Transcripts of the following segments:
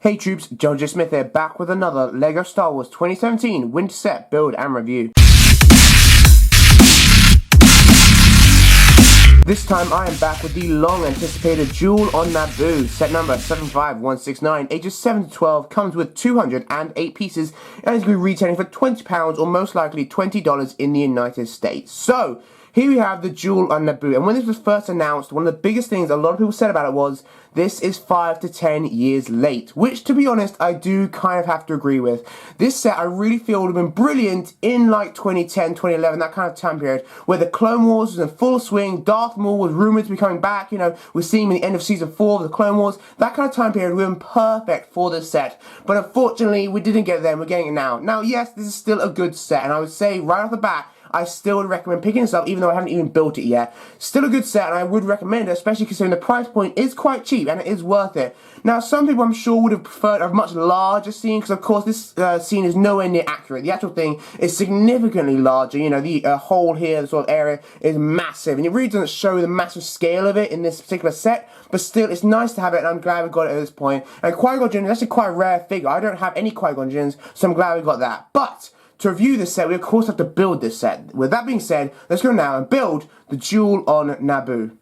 Hey troops, GeneralJSmith here, back with another LEGO Star Wars 2017 Winter Set Build and Review. This time I am back with the long anticipated Duel on Naboo, set number 75169, ages 7 to 12, comes with 208 pieces, and is going to be retailing for £20 or most likely $20 in the United States. So, here we have the Duel on Naboo, and when this was first announced, one of the biggest things a lot of people said about it was, this is 5 to 10 years late, which to be honest, I do kind of have to agree with. This set I really feel would have been brilliant in like 2010, 2011, that kind of time period, where the Clone Wars was in full swing, Darth Maul was rumoured to be coming back, we're seeing him in the end of Season 4 of the Clone Wars, that kind of time period would have been perfect for this set, but unfortunately we didn't get it then, we're getting it now. Now yes, this is still a good set, and I would say right off the bat, I still would recommend picking this up, even though I haven't even built it yet. Still a good set, and I would recommend it, especially considering the price point is quite cheap, and it is worth it. Now, some people I'm sure would have preferred a much larger scene, because of course this scene is nowhere near accurate. The actual thing is significantly larger. The hole here, the sort of area, is massive, and it really doesn't show the massive scale of it in this particular set, but still, it's nice to have it, and I'm glad we got it at this point. And Qui-Gon Jinn is actually quite a rare figure. I don't have any Qui-Gon Jinns, so I'm glad we got that. But to review this set, we of course have to build this set. With that being said, let's go now and build the Duel on Naboo.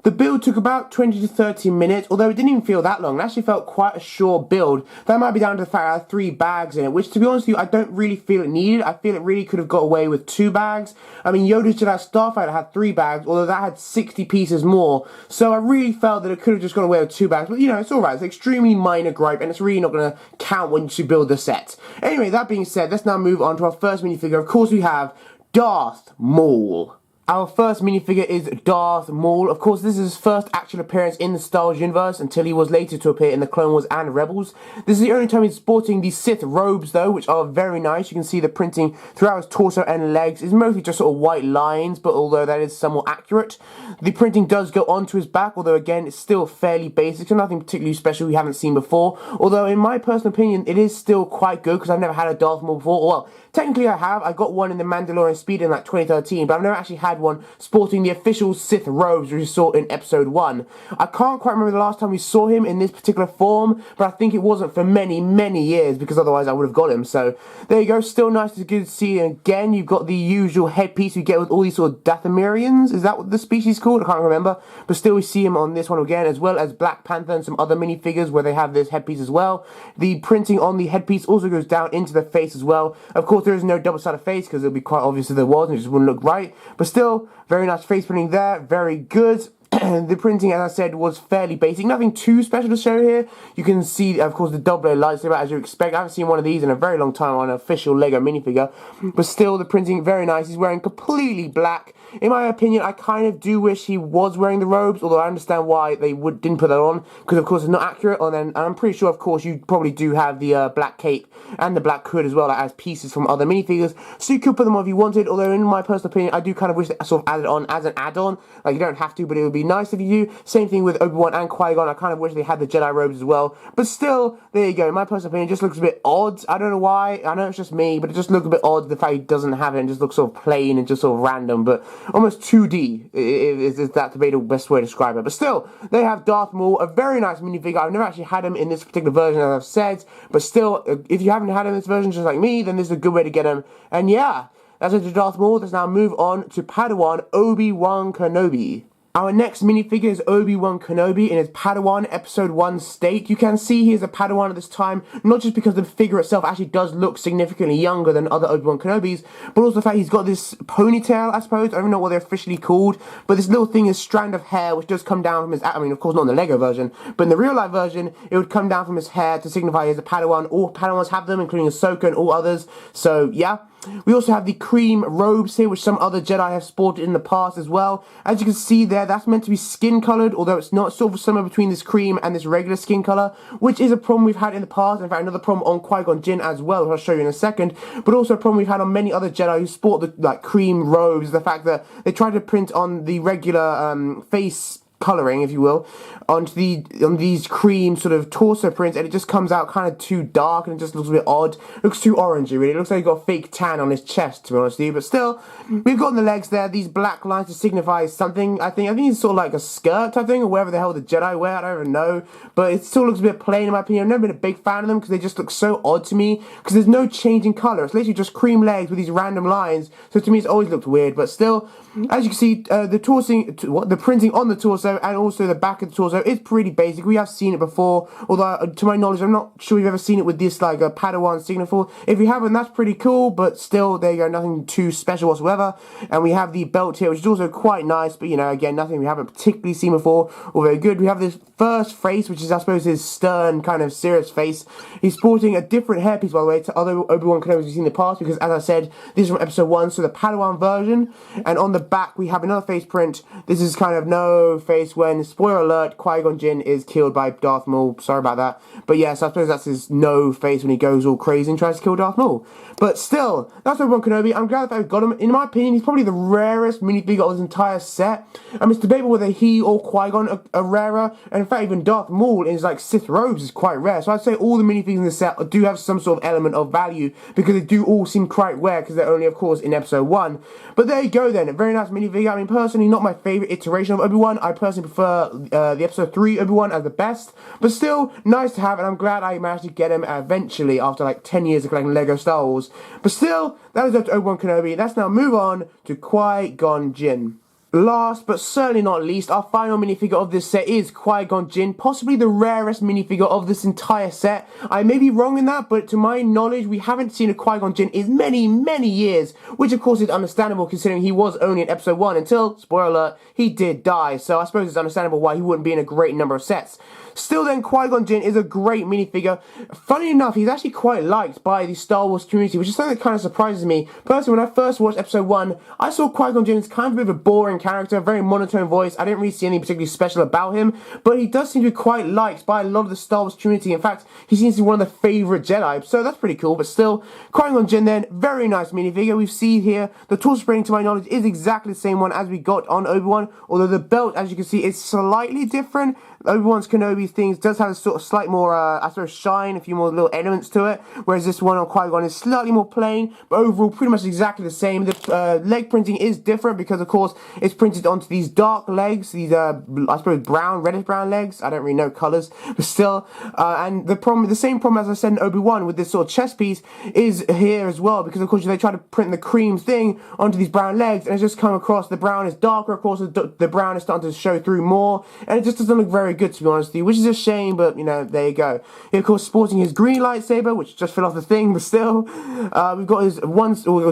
The build took about 20 to 30 minutes, although it didn't even feel that long. It actually felt quite a short build. That might be down to the fact I had 3 bags in it, which to be honest with you, I don't really feel it needed. I feel it really could have got away with 2 bags. I mean, Yoda's Jedi Starfighter had 3 bags, although that had 60 pieces more. So I really felt that it could have just gone away with 2 bags. But it's alright. It's an extremely minor gripe, and it's really not going to count when you build the set. Anyway, that being said, let's now move on to our first minifigure. Of course, we have Darth Maul. Our first minifigure is Darth Maul. Of course, this is his first actual appearance in the Star Wars universe until he was later to appear in the Clone Wars and Rebels. This is the only time he's sporting the Sith robes, though, which are very nice. You can see the printing throughout his torso and legs. It's mostly just sort of white lines, but although that is somewhat accurate. The printing does go onto his back, although again, it's still fairly basic, so nothing particularly special we haven't seen before. Although, in my personal opinion, it is still quite good, because I've never had a Darth Maul before. Well, technically I have. I got one in the Mandalorian Speed in like 2013, but I've never actually had one sporting the official Sith robes which we saw in Episode 1. I can't quite remember the last time we saw him in this particular form, but I think it wasn't for many, many years, because otherwise I would have got him. So, there you go. Still nice to good to see. And again, you've got the usual headpiece you get with all these sort of Dathomirians. Is that what the species is called? I can't remember. But still, we see him on this one again, as well as Black Panther and some other minifigures where they have this headpiece as well. The printing on the headpiece also goes down into the face as well. Of course, there is no double-sided face, because it would be quite obvious if there was, and it just wouldn't look right. But still, very nice face printing there, very good. The printing, as I said, was fairly basic. Nothing too special to show here. You can see, of course, the double lightsaber as you expect. I haven't seen one of these in a very long time on an official LEGO minifigure. But still, the printing, very nice. He's wearing completely black. In my opinion, I kind of do wish he was wearing the robes, although I understand why they didn't put that on, because of course it's not accurate. And I'm pretty sure, of course, you probably do have the black cape and the black hood as well, like, as pieces from other minifigures, so you could put them on if you wanted. Although in my personal opinion, I do kind of wish they sort of added on as an add-on. Like, you don't have to, but it would be nice if you do. Same thing with Obi-Wan and Qui-Gon. I kind of wish they had the Jedi robes as well. But still, there you go. In my personal opinion, it just looks a bit odd. I don't know why. I know it's just me, but it just looks a bit odd. The fact he doesn't have it and just looks sort of plain and just sort of random, but almost 2D is that to be the best way to describe it. But still, they have Darth Maul, a very nice minifigure. I've never actually had him in this particular version, as I've said. But still, if you haven't had him in this version just like me, then this is a good way to get him. And yeah, that's it to Darth Maul. Let's now move on to Padawan Obi-Wan Kenobi. Our next minifigure is Obi-Wan Kenobi in his Padawan Episode 1 state. You can see he is a Padawan at this time, not just because the figure itself actually does look significantly younger than other Obi-Wan Kenobis, but also the fact he's got this ponytail, I suppose. I don't know what they're officially called, but this little thing is strand of hair which does come down from his, I mean, of course not in the Lego version, but in the real life version, it would come down from his hair to signify he's a Padawan. All Padawans have them, including Ahsoka and all others, so yeah. We also have the cream robes here, which some other Jedi have sported in the past as well. As you can see there, that's meant to be skin coloured, although it's not, sort of somewhere between this cream and this regular skin colour, which is a problem we've had in the past. In fact, another problem on Qui-Gon Jinn as well, which I'll show you in a second, but also a problem we've had on many other Jedi who sport the like cream robes, the fact that they try to print on the regular face colouring, if you will, on these cream sort of torso prints, and it just comes out kind of too dark and it just looks a bit odd. It looks too orangey, really. It looks like he got a fake tan on his chest, to be honest with you. But still, we've got on the legs there these black lines to signify something. I think it's sort of like a skirt type thing, or whatever the hell the Jedi wear. I don't even know, but it still looks a bit plain in my opinion. I've never been a big fan of them because they just look so odd to me, because there's no change in colour. It's literally just cream legs with these random lines, so to me it's always looked weird. But still, as you can see, the printing on the torso and also the back of the torso is pretty basic. We have seen it before, although to my knowledge I'm not sure we've ever seen it with this like a Padawan signal. If you haven't, that's pretty cool, but still, there you go, nothing too special whatsoever. And we have the belt here, which is also quite nice, but you know, again, nothing we haven't particularly seen before, or very good. We have this first face, which is I suppose his stern kind of serious face. He's sporting a different hairpiece, by the way, to other Obi-Wan Kenobi we've seen in the past, because as I said, this is from episode 1, so the Padawan version. And on the back we have another face print. This is kind of no face when, spoiler alert, Qui-Gon Jinn is killed by Darth Maul. Sorry about that, but yes, I suppose that's his no face when he goes all crazy and tries to kill Darth Maul. But still, that's Obi-Wan Kenobi. I'm glad that we got him. In my opinion, he's probably the rarest minifigure of this entire set. I mean, it's debatable whether he or Qui-Gon are rarer, and in fact even Darth Maul in his like Sith robes is quite rare. So I'd say all the minifigures in the set do have some sort of element of value, because they do all seem quite rare, because they're only of course in episode 1. But there you go then, a very nice minifigure. I mean, personally not my favourite iteration of Obi-Wan. I personally prefer the episode 3 Obi-Wan as the best, but still nice to have, and I'm glad I managed to get him eventually after like 10 years of collecting Lego Star Wars. But still, that is up to Obi-Wan Kenobi. Let's now move on to Qui-Gon Jinn. Last but certainly not least, our final minifigure of this set is Qui-Gon Jinn, possibly the rarest minifigure of this entire set. I may be wrong in that, but to my knowledge, we haven't seen a Qui-Gon Jinn in many, many years, which of course is understandable considering he was only in episode 1 until, spoiler alert, he did die, so I suppose it's understandable why he wouldn't be in a great number of sets. Still then, Qui-Gon Jinn is a great minifigure. Funny enough, he's actually quite liked by the Star Wars community, which is something that kind of surprises me. Personally, when I first watched episode 1, I saw Qui-Gon Jinn as kind of a bit of a boring character, very monotone voice. I didn't really see anything particularly special about him, but he does seem to be quite liked by a lot of the Star Wars community. In fact, he seems to be one of the favourite Jedi, so that's pretty cool. But still, Qui-Gon Jinn then, very nice minifigure. We've seen here, the torso printing to my knowledge is exactly the same one as we got on Obi-Wan, although the belt, as you can see, is slightly different. Obi-Wan's Kenobi things does have a sort of slight more, I suppose, shine, a few more little elements to it, whereas this one on Qui-Gon is slightly more plain, but overall pretty much exactly the same. The leg printing is different because, of course, it's printed onto these dark legs, these, I suppose, reddish brown legs. I don't really know colours, but still. And the same problem as I said in Obi-Wan with this sort of chest piece is here as well, because, of course, they try to print the cream thing onto these brown legs, and it's just come across, the brown is darker, of course, the brown is starting to show through more, and it just doesn't look very good, to be honest with you, which is a shame, but you know, there you go. He, of course, sporting his green lightsaber, which just fell off the thing, but still, we've got his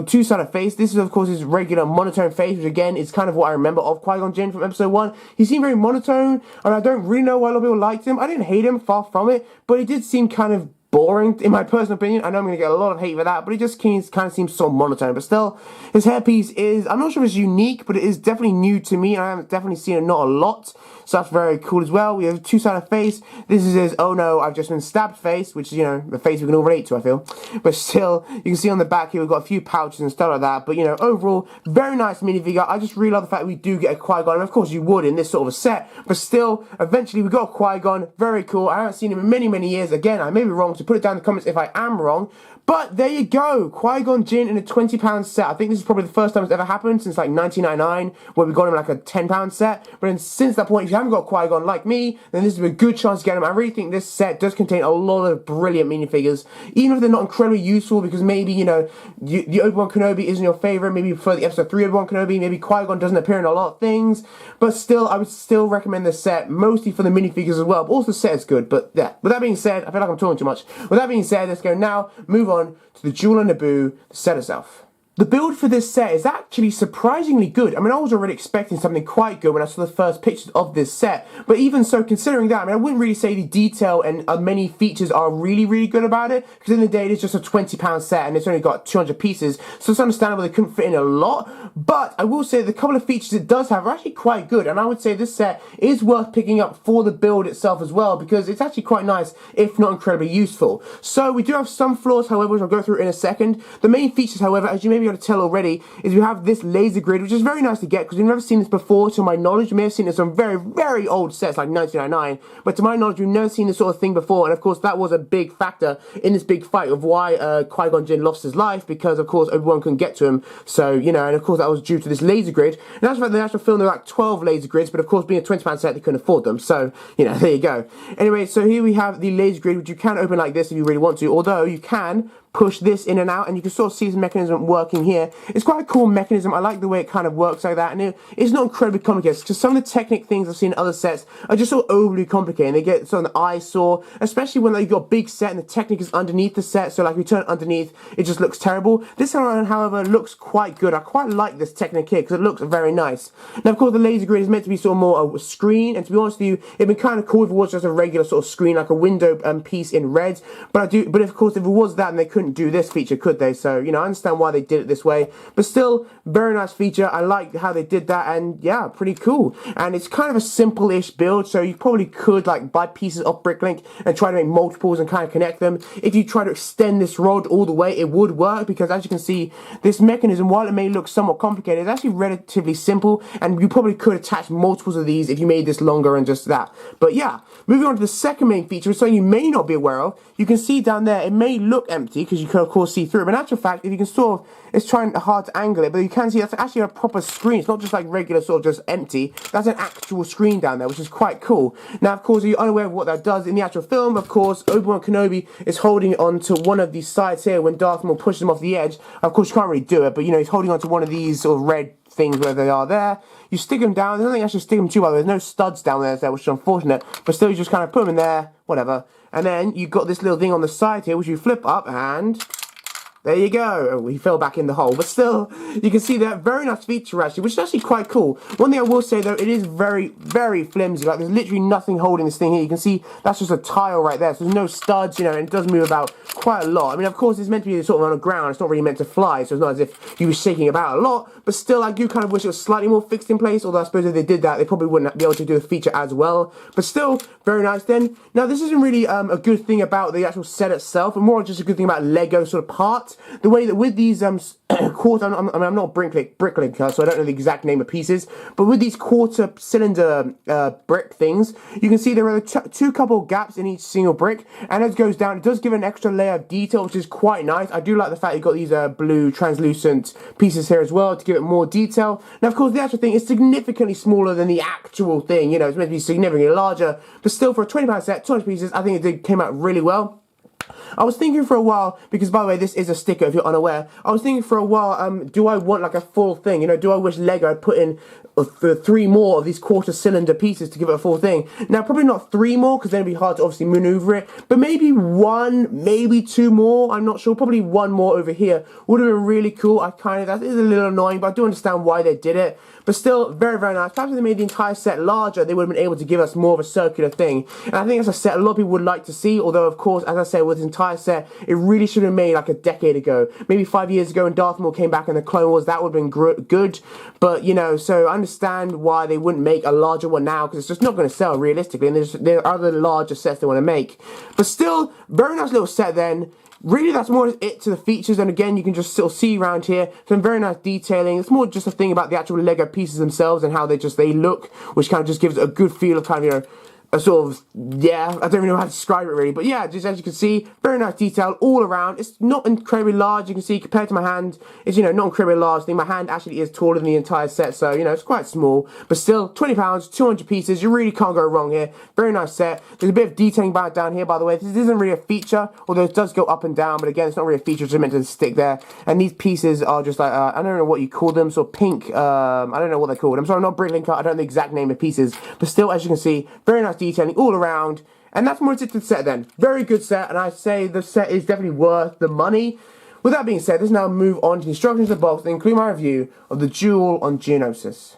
two-sided face. This is, of course, his regular monotone face, which again is kind of what I remember of Qui-Gon Jinn from episode 1. He seemed very monotone, and I don't really know why a lot of people liked him. I didn't hate him, far from it, but he did seem kind of boring, in my personal opinion. I know I'm going to get a lot of hate for that, but it just kind of seems so monotone. But still, his hairpiece is, I'm not sure if it's unique, but it is definitely new to me, and I haven't definitely seen it not a lot, so that's very cool as well. We have a two-sided face. This is his, oh no, I've just been stabbed face, which is, you know, the face we can all relate to, I feel. But still, you can see on the back here, we've got a few pouches and stuff like that, but, you know, overall, very nice minifigure. I just really love the fact that we do get a Qui-Gon, and of course you would in this sort of a set, but still, eventually we got a Qui-Gon, very cool. I haven't seen him in many, many years. Again, I may be wrong, so put it down in the comments if I am wrong. But there you go, Qui-Gon Jinn in a £20 set. I think this is probably the first time it's ever happened since like 1999, where we got him like a £10 set. But then since that point, if you haven't got Qui-Gon like me, then this is a good chance to get him. I really think this set does contain a lot of brilliant minifigures, even if they're not incredibly useful, because maybe, you know, the Obi-Wan Kenobi isn't your favorite, maybe you prefer the episode 3 Obi-Wan Kenobi, maybe Qui-Gon doesn't appear in a lot of things, but still, I would still recommend this set, mostly for the minifigures as well, but also the set is good. But yeah, with that being said, I feel like I'm talking too much. With that being said, let's go now, move on to the Duel on Naboo, the set itself. The build for this set is actually surprisingly good. I mean, I was already expecting something quite good when I saw the first pictures of this set. But even so, considering that, I mean, I wouldn't really say the detail and many features are really, really good about it. Because in the day, it's just a £20 set and it's only got 200 pieces. So it's understandable they couldn't fit in a lot. But I will say the couple of features it does have are actually quite good. And I would say this set is worth picking up for the build itself as well. Because it's actually quite nice, if not incredibly useful. So we do have some flaws, however, which I'll go through in a second. The main features, however, as you may be able to tell already, is we have this laser grid, which is very nice to get because we've never seen this before. To my knowledge, you may have seen this on very, very old sets like 1999, but to my knowledge, we've never seen this sort of thing before. And of course, that was a big factor in this big fight of why Qui-Gon Jinn lost his life, because of course Obi-Wan couldn't get to him. So, you know, and of course that was due to this laser grid. And that's why the actual film there were like 12 laser grids, but of course being a £20 set, they couldn't afford them. So, you know, there you go. Anyway, so here we have the laser grid, which you can open like this if you really want to, although you can push this in and out, and you can sort of see this mechanism working here. It's quite a cool mechanism. I like the way it kind of works like that, and it's not incredibly complicated, because some of the technic things I've seen in other sets are just sort of overly complicated, and they get sort of an eyesore, especially when like, you've got a big set and the technic is underneath the set, so like we turn it underneath, it just looks terrible. This one, however, looks quite good. I quite like this technic here, because it looks very nice. Now, of course, the laser grid is meant to be sort of more a screen, and to be honest with you, it'd be kind of cool if it was just a regular sort of screen, like a window piece in red, but of course, if it was that, then they couldn't do this feature, could they? So, you know, I understand why they did it this way, but still, very nice feature. I like how they did that, and yeah, pretty cool. And it's kind of a simple-ish build, so you probably could like buy pieces off Bricklink and try to make multiples and kind of connect them. If you try to extend this rod all the way, it would work, because as you can see, this mechanism, while it may look somewhat complicated, it's actually relatively simple, and you probably could attach multiples of these if you made this longer and just that. But yeah, moving on to the second main feature, which something you may not be aware of. You can see down there, it may look empty, because you can of course see through it, but in actual fact, if you can sort of, it's trying hard to angle it, but you can see that's actually a proper screen. It's not just like regular sort of just empty. That's an actual screen down there, which is quite cool. Now, of course, if you're unaware of what that does in the actual film, of course, Obi-Wan Kenobi is holding onto one of these sides here when Darth Maul pushes him off the edge. Of course, you can't really do it, but you know, he's holding onto one of these sort of red things where they are there. You stick them down. There's nothing actually stick them to, by the way. There's no studs down there, which is unfortunate, but still you just kind of put them in there, whatever. And then you've got this little thing on the side here, which you flip up, and there you go. Oh, he fell back in the hole. But still, you can see that very nice feature, actually, which is actually quite cool. One thing I will say, though, it is very, very flimsy. Like, there's literally nothing holding this thing here. You can see that's just a tile right there. So there's no studs, you know, and it does move about quite a lot. I mean, of course, it's meant to be sort of on the ground. It's not really meant to fly, so it's not as if you were shaking about a lot. But still, I do kind of wish it was slightly more fixed in place. Although I suppose if they did that, they probably wouldn't be able to do the feature as well. But still, very nice then. Now, this isn't really a good thing about the actual set itself, and more just a good thing about Lego sort of parts. The way that with these quarter, I'm not a bricklinker, so I don't know the exact name of pieces, but with these quarter cylinder brick things, you can see there are two couple gaps in each single brick, and as it goes down, it does give an extra layer of detail, which is quite nice. I do like the fact you've got these blue translucent pieces here as well to give it more detail. Now, of course, the actual thing is significantly smaller than the actual thing, you know, it's meant to be significantly larger, but still for a £20 set, 200 pieces, I think it came out really well. I was thinking for a while, because by the way, this is a sticker if you're unaware, I was thinking for a while, do I want like a full thing? You know, do I wish Lego had put in 3 more of these quarter cylinder pieces to give it a full thing? Now, probably not 3 more, because then it'd be hard to obviously maneuver it, but maybe 1, maybe 2 more, I'm not sure, probably 1 more over here would have been really cool. That is a little annoying, but I do understand why they did it. But still, very, very nice. Perhaps if they made the entire set larger, they would have been able to give us more of a circular thing. And I think as a set, a lot of people would like to see, although, of course, as I said, with this entire set, it really should have been made like a decade ago. Maybe 5 years ago when Darth Maul came back in the Clone Wars, that would have been good. But, you know, so I understand why they wouldn't make a larger one now, because it's just not going to sell realistically, and there are other larger sets they want to make. But still, very nice little set then. Really, that's more it to the features, and again, you can just sort of see around here some very nice detailing. It's more just a thing about the actual Lego pieces themselves and how they look, which kind of just gives it a good feel of kind of, you know, a sort of, yeah, I don't even know how to describe it really, but yeah, just as you can see, very nice detail all around. It's not incredibly large, you can see, compared to my hand, it's, you know, not incredibly large. I think my hand actually is taller than the entire set, so, you know, it's quite small, but still, £20, 200 pieces, you really can't go wrong here. Very nice set. There's a bit of detailing down here, by the way. This isn't really a feature, although it does go up and down, but again, it's not really a feature, it's just meant to stick there. And these pieces are just like, I don't know what you call them, sort of pink, I don't know what they're called. I'm sorry, I'm not Bricklink, I don't know the exact name of pieces, but still, as you can see, very nice detailing all around. And that's more into the set then. Very good set, and I say the set is definitely worth the money. With that being said, let's now move on to the instructions of the box and include my review of the Duel on Geonosis.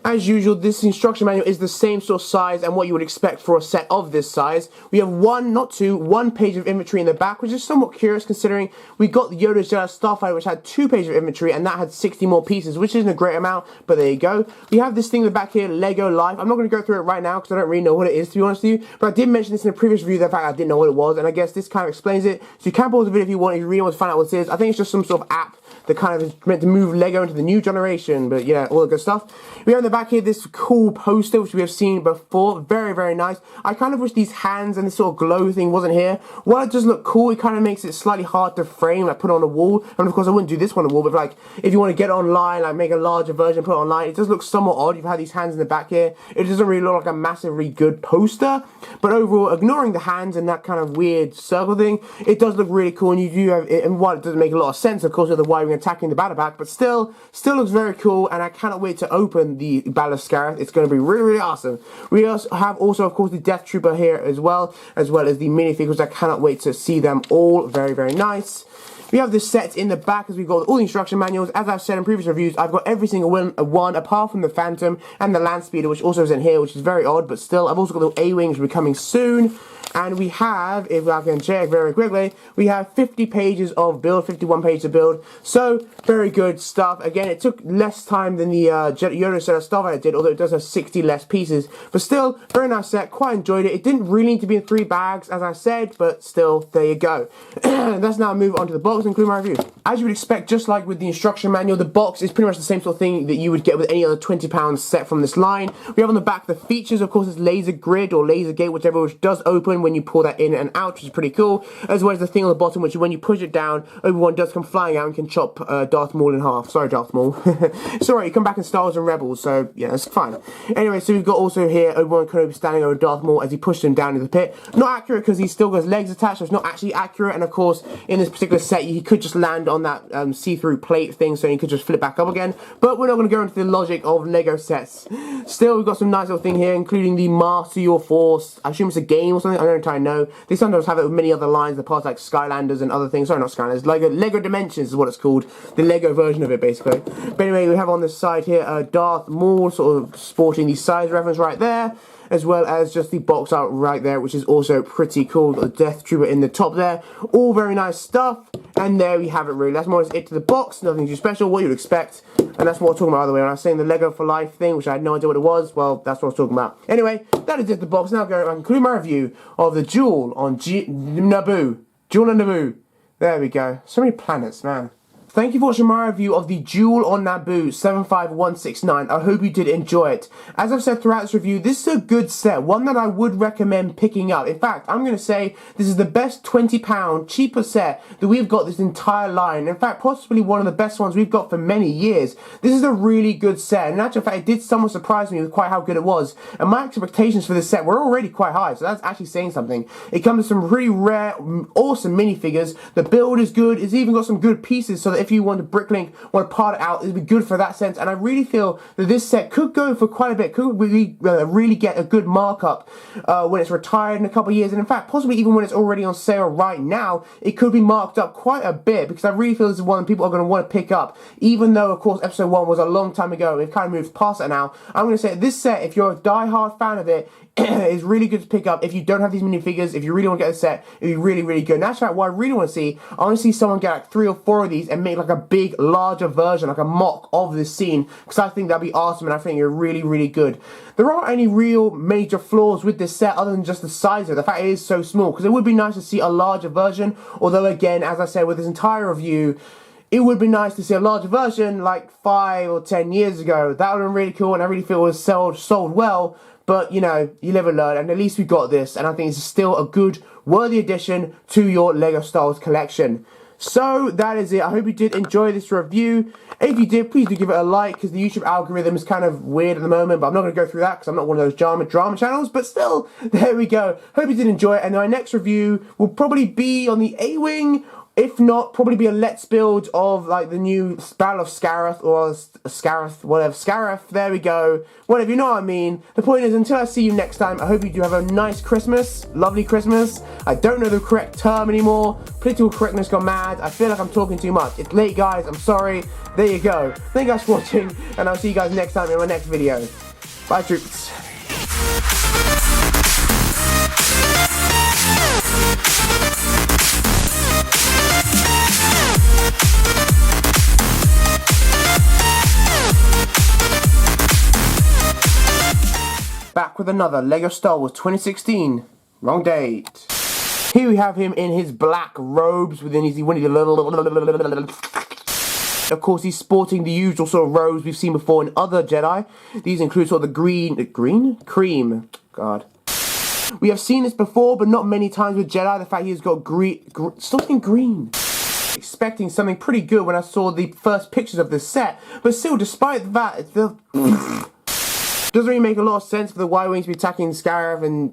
As usual, this instruction manual is the same sort of size and what you would expect for a set of this size. We have one page of inventory in the back, which is somewhat curious considering we got the Yoda's Jedi Starfighter, which had 2 pages of inventory, and that had 60 more pieces, which isn't a great amount, but there you go. We have this thing in the back here, Lego Life. I'm not going to go through it right now because I don't really know what it is, to be honest with you, but I did mention this in a previous review, the fact I didn't know what it was, and I guess this kind of explains it. So you can pause the video if you want, if you really want to find out what it is. I think it's just some sort of app that kind of is meant to move Lego into the new generation, but yeah, all the good stuff. We have in the back here this cool poster, which we have seen before. Very, very nice. I kind of wish these hands and this sort of glow thing wasn't here. While it does look cool, it kind of makes it slightly hard to frame, like put on a wall. And of course, I wouldn't do this one on the wall, but like, if you want to get it online, like make a larger version, put it online, it does look somewhat odd. You've had these hands in the back here. It doesn't really look like a massively good poster, but overall, ignoring the hands and that kind of weird circle thing, it does look really cool, and you do have it, and while it doesn't make a lot of sense, of course, with the wiring attacking the battle pack, but still looks very cool, and I cannot wait to open the Battle of Scarif. It's going to be really, really awesome. We also have, of course, the Death Trooper here as well as the minifigures. I cannot wait to see them all. Very, very nice. We have the sets in the back as we've got all the instruction manuals. As I've said in previous reviews, I've got every single one apart from the Phantom and the Land Speeder, which also is in here, which is very odd, but still. I've also got the A-Wings, which will be coming soon. And we have, if I can check very quickly, we have 50 pages of build, 51 pages of build. So, very good stuff. Again, it took less time than the Yoda set of stuff I did, although it does have 60 less pieces. But still, very nice set. Quite enjoyed it. It didn't really need to be in 3 bags, as I said, but still, there you go. Let's now move on to the box and include my review. As you would expect, just like with the instruction manual, the box is pretty much the same sort of thing that you would get with any other £20 set from this line. We have on the back the features, of course, it's laser grid or laser gate, whichever, which does open when you pull that in and out, which is pretty cool, as well as the thing on the bottom, which when you push it down, Obi-Wan does come flying out and can chop Darth Maul in half. Sorry, Darth Maul. It's alright, you come back in Star Wars and Rebels, so yeah, that's fine. Anyway, so we've got also here Obi-Wan Kenobi standing over Darth Maul as he pushes him down into the pit. Not accurate because he's still got his legs attached, so it's not actually accurate, and of course, in this particular set, he could just land on that see-through plate thing, so he could just flip back up again, but we're not going to go into the logic of Lego sets. Still, we've got some nice little thing here, including the Master Your Force. I assume it's a game or something, I don't entirely know. They sometimes have it with many other lines, the parts like Skylanders and other things. Sorry, not Skylanders. Lego Dimensions is what it's called. The Lego version of it, basically. But anyway, we have on this side here Darth Maul, sort of sporting the size reference right there, as well as just the box art right there, which is also pretty cool. Got the Death Trooper in the top there. All very nice stuff. And there we have it, really. That's more or less it to the box. Nothing too special, what you'd expect. And that's what I was talking about, by the way. When I was saying the Lego for Life thing, which I had no idea what it was, well, that's what I was talking about. Anyway, that is it to the box. Now I conclude my review of the Duel on Naboo. Duel on Naboo. There we go. So many planets, man. Thank you for watching my review of the Duel on Naboo 75169. I hope you did enjoy it. As I've said throughout this review, this is a good set, one that I would recommend picking up. In fact, I'm going to say this is the best £20 cheaper set that we've got this entire line. In fact, possibly one of the best ones we've got for many years. This is a really good set. And in actual fact, it did somewhat surprise me with quite how good it was. And my expectations for this set were already quite high, so that's actually saying something. It comes with some really rare, awesome minifigures. The build is good. It's even got some good pieces so that if you want to bricklink, want to part it out, it'd be good for that sense. And I really feel that this set could go for quite a bit, could really get a good markup when it's retired in a couple of years. And in fact, possibly even when it's already on sale right now, it could be marked up quite a bit, because I really feel this is one people are going to want to pick up. Even though, of course, episode 1 was a long time ago, we've kind of moved past it now. I'm going to say this set, if you're a die-hard fan of it, is really good to pick up. If you don't have these minifigures, if you really want to get a set, it'd be really, really good. And that's what I really want to see. I want to see someone get like 3 or 4 of these and make like a big, larger version, like a mock of this scene, because I think that'd be awesome, and I think you're really, really good. There aren't any real major flaws with this set other than just the size of it, the fact it is so small, because it would be nice to see a larger version, although again, as I said with this entire review, it would be nice to see a larger version like 5 or 10 years ago. That would have been really cool, and I really feel it was sold well. But, you know, you live and learn, and at least we got this, and I think it's still a good, worthy addition to your LEGO Star Wars collection. So, that is it. I hope you did enjoy this review. If you did, please do give it a like, because the YouTube algorithm is kind of weird at the moment, but I'm not going to go through that, because I'm not one of those drama channels, but still, there we go. Hope you did enjoy it, and my next review will probably be on the A-Wing. If not, probably be a Let's Build of, like, the new Battle of Scarif, or Scarif, whatever, Scarif, there we go. Whatever, you know what I mean. The point is, until I see you next time, I hope you do have a nice Christmas, lovely Christmas. I don't know the correct term anymore. Political correctness gone mad. I feel like I'm talking too much. It's late, guys, I'm sorry. There you go. Thank you guys for watching, and I'll see you guys next time in my next video. Bye, troops. Back with another LEGO Star Wars 2016. Wrong date. Here we have him in his black robes within his Of course, he's sporting the usual sort of robes we've seen before in other Jedi. These include sort of the cream. God. We have seen this before, but not many times with Jedi. The fact he's got something green. Expecting something pretty good when I saw the first pictures of this set, but still, despite that, it still doesn't really make a lot of sense for the Y-Wings to be attacking Scarif and